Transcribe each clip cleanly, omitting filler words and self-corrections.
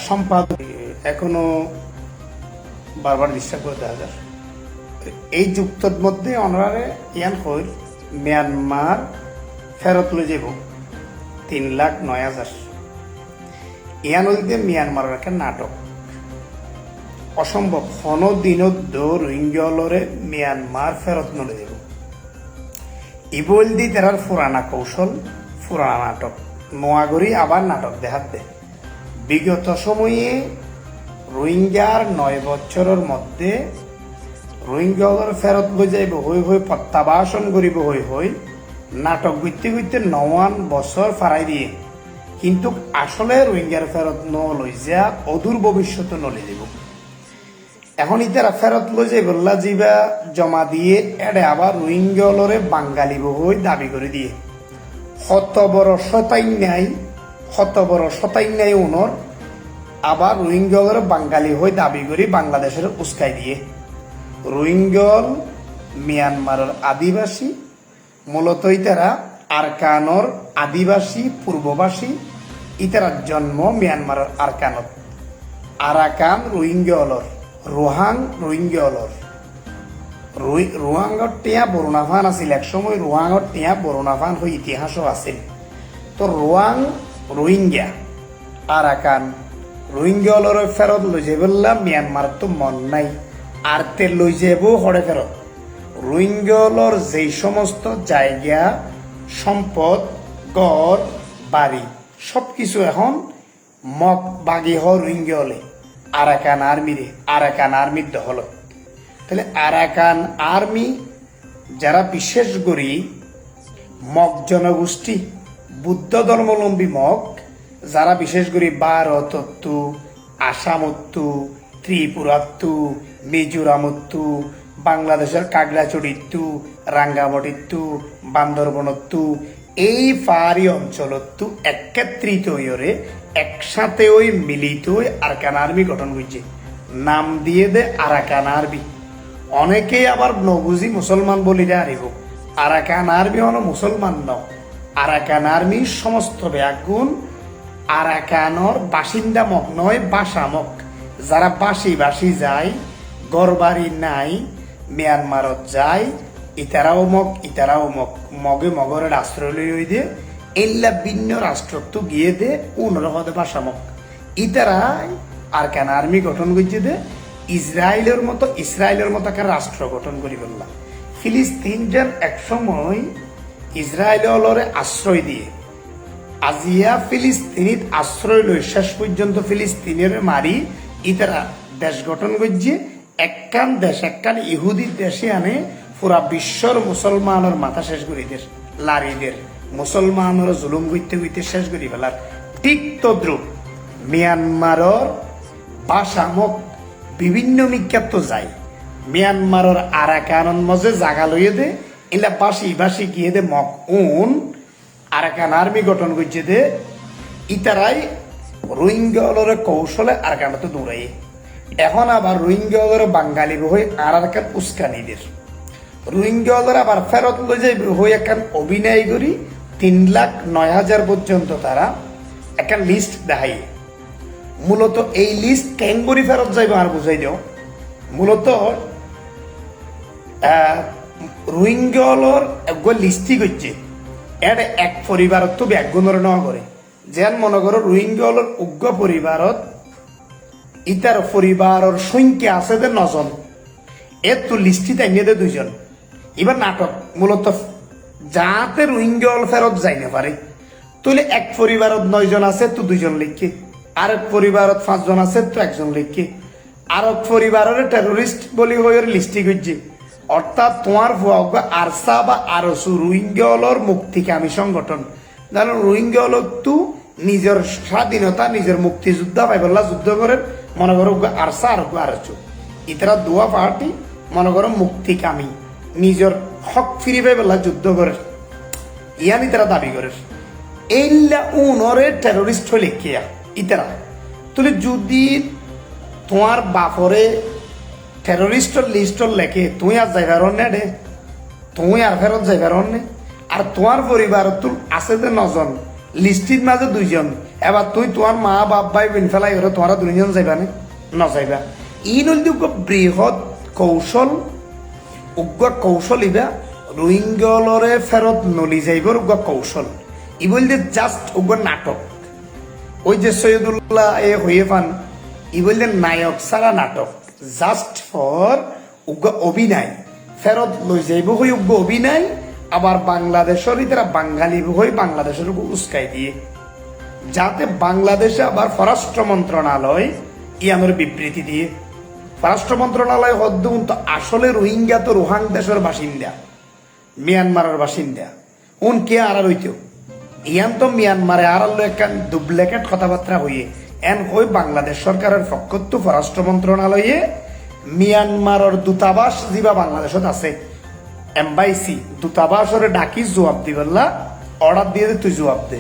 সম্পাদক এখনো বারবার ডিস্টার্ব করে দেখা যায়। এই যুক্তর মধ্যে অনারে ইয়ান হইল মিয়ানমার ফেরত লই যাব 3,09,000 ইয়ান হইতে মিয়ানমারের একটা নাটক অসম্ভব হন দিনত রোহিঙ্গলরে মিয়ানমার ফেরত নলে যাব ইবল দি তার পুরানা কৌশল পুরানা নাটক নোয়াগরি আবার নাটক দেখাত দেয়। বিগত সময়ে রোহিঙ্গার 9 বছরের মধ্যে রোহিঙ্গার ফেরত লই যাইব হই প্রত্যাবাসন করিব হই নাটক গুইতে 9 বছর ফারাই দিয়ে কিন্তু আসলে রোহিঙ্গার ফেরত লই যা অদূর ভবিষ্যতে নলে যাব। এখন ইতারা ফেরত লই যাই বললা যাইবা জমা দিয়ে এডে আবার রোহিঙ্গলরে বাঙালি বই দাবি করে দিয়ে শত বড় শতাই নাই উনর আবার রোহিঙ্গলরে বাঙালি হয়ে দাবি করে বাংলাদেশের উস্কাই দিয়ে। রোহিঙ্গল মিয়ানমারের আদিবাসী মূলত ইতারা আরকানর আদিবাসী পূর্ববাসী ইতারার জন্ম মিয়ানমারের আরকানত আরাকান রোহিঙ্গলর রোহাং রোহিঙ্গলর রোহাঙ্গর টিয়া বরুণাফান আছিল একসময় রোহাঙ্গর টিয়া বরুণাফান হয়ে ইতিহাসও আছিল। তো রোয়াং রোহিঙ্গা আরাকান রোহিঙ্গলর ফেরত লই যাবল্লা মিয়ানমার তো মন নাই আর তে লই যাব হরে ফেরত রোহিঙ্গলর যেই সমস্ত জায়গা সম্পদ গড় বাড়ি সবকিছু এখন মগ বাগি হ রোহিঙ্গলে আরাকান আর্মির দখল। তাহলে আরাকান আর্মি যারা বিশেষ করি মগ জনগোষ্ঠী বুদ্ধ ধর্মাবলম্বী মগ যারা বিশেষ করে ভারতত্তু আসামত্তু ত্রিপুরাত্তু মিজোরামত্তু বাংলাদেশের কাগড়াছড়িত্তু রাঙ্গামাটিত্তু বান্দরবনত্তু এই পাহাড়ি অঞ্চলত্তু একত্রিত হইরে একসাথে ওই মিলিত হয়ে আরাকান আর্মি গঠন করছে নাম দিয়ে দে আরাকান আর্মি। অনেকেই আবার নবুজি মুসলমান বলিরা আরিব আরাকান আর্মি হলো মুসলমান ন আরাকান আর্মির সমস্ত ব্যাগুণ আরাকানর বাসিন্দা মক নয় বাসামক যারা বাসি যায় গড়বাড়ি নাই মিয়ানমারত যায় ইতারাও মক মগে মগরের আশ্রয় লই দিয়ে এল্লা ভিন্ন রাষ্ট্রত্ব গিয়ে দে উনরহদে বাসামক ইতারাই আরাকান আর্মি গঠন করছে দে ইসরায়েলের মতো একটা রাষ্ট্র গঠন করি বললাম। ফিলিস্তিনদের একসময় ইসরায়েলরে আশ্রয় দিয়ে আজিয়া ফিলিস্তিনিত আশ্রয় লই শেষ পর্যন্ত ফিলিস্তিনের মারি ইতারা দেশ গঠন করছে একখান ইহুদির দেশে আনে পুরা বিশ্বর মুসলমানের মাথা শেষ করি দের লারিদের মুসলমানের জুলুম গইতে শেষ করি ফেলার। ঠিক তদ্রুপ মিয়ানমারর বাসামক বিভিন্ন মিজ্ঞাপ্ত যায় মিয়ানমারর আরাকানন মজে জাগা লইয়ে দে এলা বাসি গিয়ে দে মক আরাকান আর্মি গঠন করছে দে ইতারাই রোহিঙ্গলরে কৌশলে আরাকানতে দৌড়াই। এখন আবার রোহিঙ্গলরে বাঙালি হয়ে আরাকান উস্কানিদের রোহিঙ্গলরে আবার ফেরত লই যাই হয়ে একখান অভিনয় করি 3,09,000 পর্যন্ত তারা একটা লিস্ট দেখাই। মূলত এই লিস্ট ক্যাঙ্গুরি ফেরত যাইব আর বুঝাই দিও মূলত রোহিঙ্গলর লিস্টি করছে এর এক পরিবারত তো ব্যাগুণর নেওয়া করে যেন মনে করো রোহিঙ্গলর উগ্র পরিবারত ইতার পরিবারের সংখ্যা আছে যে 9 জন এর তো লিস্টি তাইনিয়ে দে 2 জন। এবার নাটক মূলত যাতে রোহিঙ্গল ফেরত যাই না পারে তুলে এক পরিবারত 9 জন আছে তো 2 জন লিখে আরেক পরিবারত 5 জন আছে তো 1 জন লিখে আরেক পরিবারের টেরোরিস্ট বলি হয়ে লিস্টি করছে। অর্থাৎ তোমার আরসা বা আরসু রোহিঙ্গলর মুক্তিকামী সংগঠন জানো রোহিঙ্গল তো নিজের স্বাধীনতা নিজের মুক্তিযোদ্ধা পাইবল্লা যুদ্ধ করেন মনে করো আরসা আর আরসু ইতারা দুয়া পার্টি মনে করো মুক্তিকামী নিজের হক ফিরি পাইবল্লা যুদ্ধ করে ইয়ানি তারা দাবি করে এইলা উনরে টেরোরিস্ট হলে কিয়া ইতারা তুলে যদি তোমার বাপরে টেরোরিস্টর লিস্টর লেখে তুই আর যাইবার নে রে তুই আর ফেরত যাইবার নে আর তোমার পরিবার তোর আছে যে 9 জন লিস্টির মাঝে 2 জন এবার তুই তোমার মা বাপ ভাই বোন ফেলাই ওরা তোমারা দুজন যাইবা নে নযাইবা ই নদী বৃহৎ কৌশল উগ্র কৌশল ইবা রোহিঙ্গলরে ফেরত নলি যাইবার উগ্র কৌশল ই বলতে জাস্ট উগ্র নাটক ওই যে সৈয়দুল্লাহ এ হয়ে পান ই বলতে নায়ক সারা নাটক জাস্ট ফর উগ্র অভিনয় ফেরত লই যাইব হই উগ্র অভিনয় আবার বাংলাদেশের তারা বাঙালি হই বাংলাদেশের উস্কাই দিয়ে যাতে বাংলাদেশে আবার পররাষ্ট্র মন্ত্রণালয় ইয়ানোর বিবৃতি দিয়ে পররাষ্ট্র মন্ত্রণালয় হদ্দুন তো আসলে রোহিঙ্গা তো রোহাং দেশের বাসিন্দা মিয়ানমারের বাসিন্দা উন কে আর হইতো ইয়ান তো মিয়ানমারে আর একখান ডুপ্লিকেট কথাবার্তা হইয়ে এন হই বাংলাদেশ সরকারের পক্ষত্ব পররাষ্ট্র মন্ত্রণালয়ে মিয়ানমারের দূতাবাস যিবা বাংলাদেশত আছে এমবাইসি দূতাবাসরে ডাকি জবাব দিবল্লা অর্ডার দিয়ে তুই জবাব দে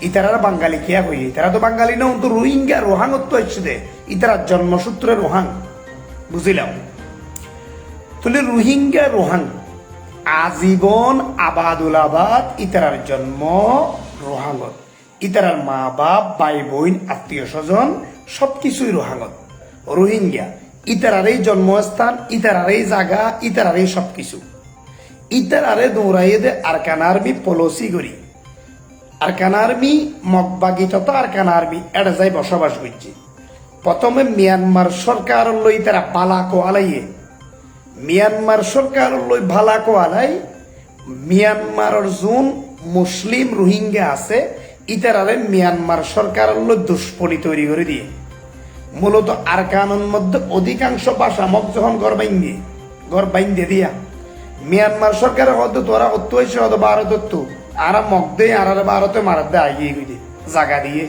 ইতারার বাঙালি কিয়া হইয়ে ইতারা তো বাঙালি না তো রোহিঙ্গা রোহাংত্ব হচ্ছে দে ইতারা জন্মসূত্রে রোহাং বুঝিলাম তাহলে রোহিঙ্গা রোহাং আজীবন আবাদুল আবাদ ইতারার জন্ম রোহাঙ্গত ইতারার মা বাপ ভাই বোন আত্মীয় স্বজন সবকিছুই রোহাঙ্গত রোহিঙ্গা ইতারার এই জন্মস্থান ইতারার এই জায়গা ইতারার এই সবকিছু ইতারারে দৌড়াইয়ে দে আরকান আর্মি পলসি করি আরকান আর্মি মগবাগি তথা আরকান আর্মি এটা যাই বসবাস করছে প্রথমে মিয়ানমার সরকার লই তারা বালাকো আলাইয়ে মিয়ানমার সরকার লই ভালাকো আলাই মিয়ানমারের যোন মুসলিম রোহিঙ্গা আছে ইতারারে মিয়ানমার সরকার লই দুষ্পলি তৈরি করে দিয়ে মূলত আরকানের মধ্যে অধিকাংশ ভাষামক যখন ঘর বাইন্দে দিয়া মিয়ানমার সরকারের হয়তো তোরা অত্য হয়েছে হয়তো ভারত আর মগ দে আর ভারতে মারাত দে আগিয়ে গিয়ে জাগা দিয়ে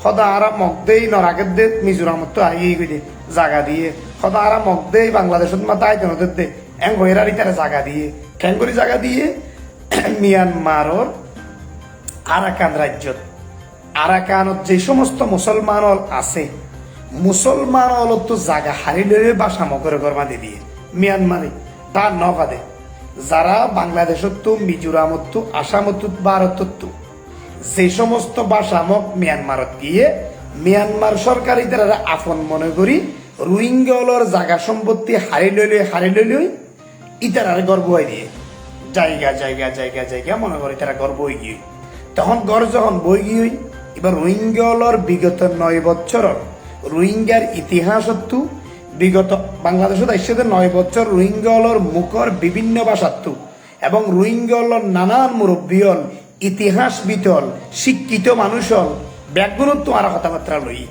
সদা আর মগ দেই নরাকের দে মিজোরামত তো আগিয়ে গিয়ে জাগা দিয়ে সদা আর মগ দেই বাংলাদেশত মাতা আইতনদের দে এং হইরারি তারা জাগা দিয়ে কেন করে জাগা দিয়ে মিয়ানমারর আরাকান রাজ্যত আরাকানত যে সমস্ত মুসলমান আছে মুসলমান তো জাগা হারিলে বাসা মকরে গরমা দিয়ে মিয়ানমারে তার নকাদে যারা বাংলাদেশত মিজোরামত আসামত ভারতত যে সমস্ত ভাষামক মিয়ানমারত গিয়ে মিয়ানমার সরকার ইতারা আপন মনে করি রোহিঙ্গলর জাগা সম্পত্তি হারি লইলই ইতারারে গর্ব হয়ে দিয়ে জায়গা মনে করি তারা গর্ব হয়ে গিয়ে তখন গড় যখন বই গিয়ে এবার রোহিঙ্গলর বিগত 9 বছর রোহিঙ্গার ইতিহাসত বিগত বাংলাদেশত আসছে 9 বছর রোহিঙ্গলর মুখর বিভিন্ন ভাষাত এবং রোহিঙ্গলর নানান মুরব্বীল ইতিহাস বিতল শিক্ষিত মানুষল ব্যাগুণত্ব আর কথাবার্তা লই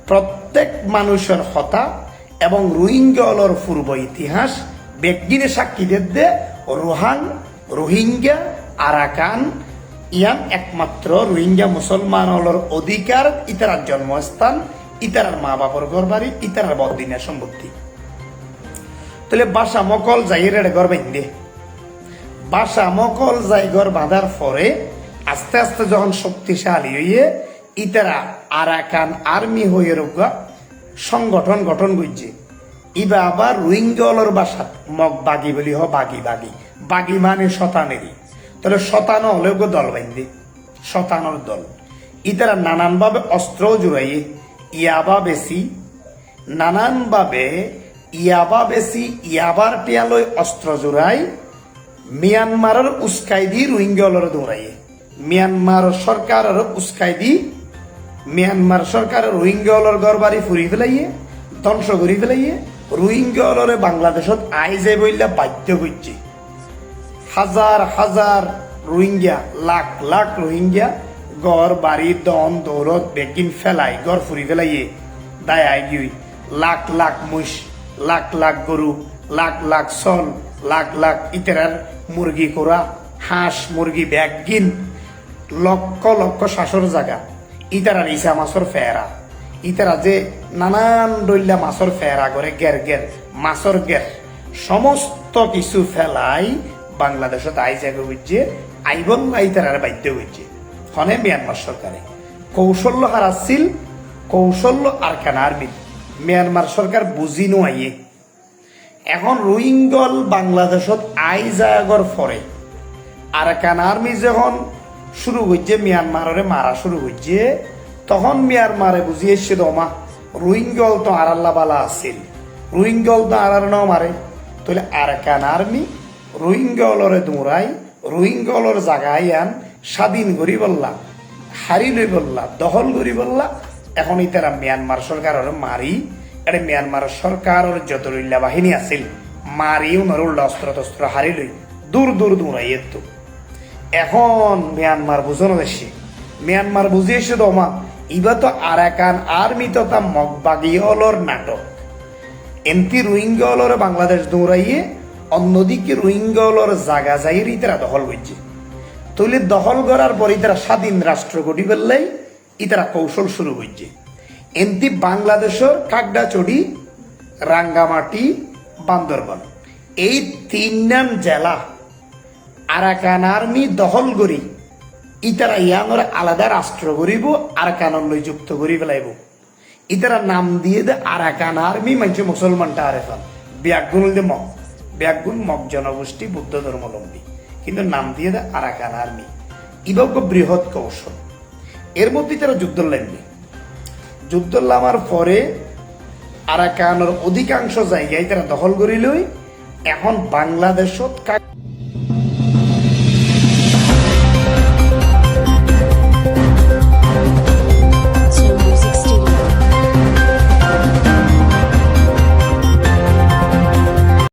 প্রত্যেক মানুষের হতা এবং রোহিঙ্গলর পূর্ব ইতিহাস ব্যক্তিনে সাক্ষী দে রোহিঙ্গা আরাকান ইয়ান একমাত্র রোহিঙ্গা মুসলমানর অধিকার ইতারার জন্মস্থান ইতারার মা বাপর ঘর বাড়ি ইতারার বদিনের সম্পত্তি তাহলে বাসা মকল যাইয়ের ঘর বাইন্দে বাসা মকল যাই ঘর বাঁধার পরে আস্তে আস্তে যখন শক্তিশালী হইয়ে ইতারা আরাকান আর্মি হয়ে রোগা সংগঠন গঠন করছে ইবা আবার রোহিঙ্গলর বাসাত মগ বাগি বলি বাগি মানে শতানেরই তাহলে শতানো হলেও দল বাইন্দে শতানোর দল ইতারা নানানভাবে অস্ত্র জুড়াইয়ে ইয়াবার টিয়ালয় অস্ত্র জোড়াই মিয়ানমারের উস্কাই দি রোহিঙ্গলর দৌড়াইয়ে মিয়ানমার সরকারের উস্কাই দি মিয়ানমার সরকার রোহিঙ্গলর ঘর বাড়ি ফুরি ফেলাইয়ে ধ্বংস করি ফেলাইয়ে রোহিঙ্গলরে বাংলাদেশত আই যাই বললে বাধ্য করছে হাজার রোহিঙ্গা লাখ রোহিঙ্গা গড় বাড়ি দন দৌলত বেগিন ফেলাই গড় ফুরি ফেলাইয়ে দায় আই গিয়ে লাখ মুষ লাখ গরু লাখ সল লাখ ইতারার মুরগি করা হাঁস মুরগি ব্যাগিন লক্ষ শাসর জায়গা ইতারার ইসা মাছর ফেরা ইতারা যে নানান ডইল্লা মাছর ফেরা করে গের মাছর গের সমস্ত কিছু ফেলাই বাংলাদেশত আই জায়গা হচ্ছে আইবন ইতারার বাধ্য হচ্ছে হনে মিয়ানমার সরকারে কৌশল্য হারাচ্ছিল কৌশল্য আরকান আর্মি মিয়ানমার সরকার বুঝি নোয়াইয়ে এখন রোহিঙ্গল বাংলাদেশত আই জায়গার পরে আরকান আর্মি যখন শুরু হচ্ছে মিয়ানমারে মারা শুরু হচ্ছে তখন মিয়ানমারে বুঝিয়েছে দমা রোহিঙ্গল তো আরাল্লা বালা আছিল রোহিঙ্গল তো আরার ন মারে তাহলে আরাকান আর্মি রোহিঙ্গলরে দৌড়াই রোহিঙ্গলর জাগাই আন স্বাধীন করি বললা হারি লই বললা দখল করি বললা এখন ইতারা মিয়ানমার সরকারের মারি এটা মিয়ানমার সরকারের যত রইল্লা বাহিনী আছিল মারি উনার অস্ত্র টস্ত্র হারি লই দূর দূর দৌড়াই তো এখন মিয়ানমার বুঝানো দেশে মিয়ানমার বুঝিয়েছে দমা ইবা তো আরাকান আর্মি তথা মগবাগিয়লর নাটক এমপি রোহিঙ্গলর বাংলাদেশ দৌড়াইয়ে অন্যদিকে রোহিঙ্গলর জাগা যাইরি তারা দখল করছে তৈলে দখল করার পরে তারা স্বাধীন রাষ্ট্র গঠি ফেললেই ইতারা কৌশল শুরু করছে এমপি বাংলাদেশের কাকড়াচড়ি রাঙ্গামাটি বান্দরবান এই তিন নাম জেলা আরাকান আর্মি দখল করি ইতারা ইয়ানোর আলাদা রাষ্ট্র করিব আরাকানর লই যুক্ত করি ফেলাইব ইতারা নাম দিয়ে দে আরাকান আর্মি মানছে মুসলমানটা আরেফান ব্যাগুন দে মগ ব্যাগুন মগ জনগোষ্ঠী বুদ্ধ ধর্মাবলম্বী কিন্তু নাম দিয়ে দে আরাকান আর্মি ইবক বৃহৎ কৌশল এর মধ্যে তারা যুদ্ধ লাগবে যুদ্ধ লামার পরে আরাকানের অধিকাংশ জায়গায় তারা দখল করিলই এখন বাংলাদেশত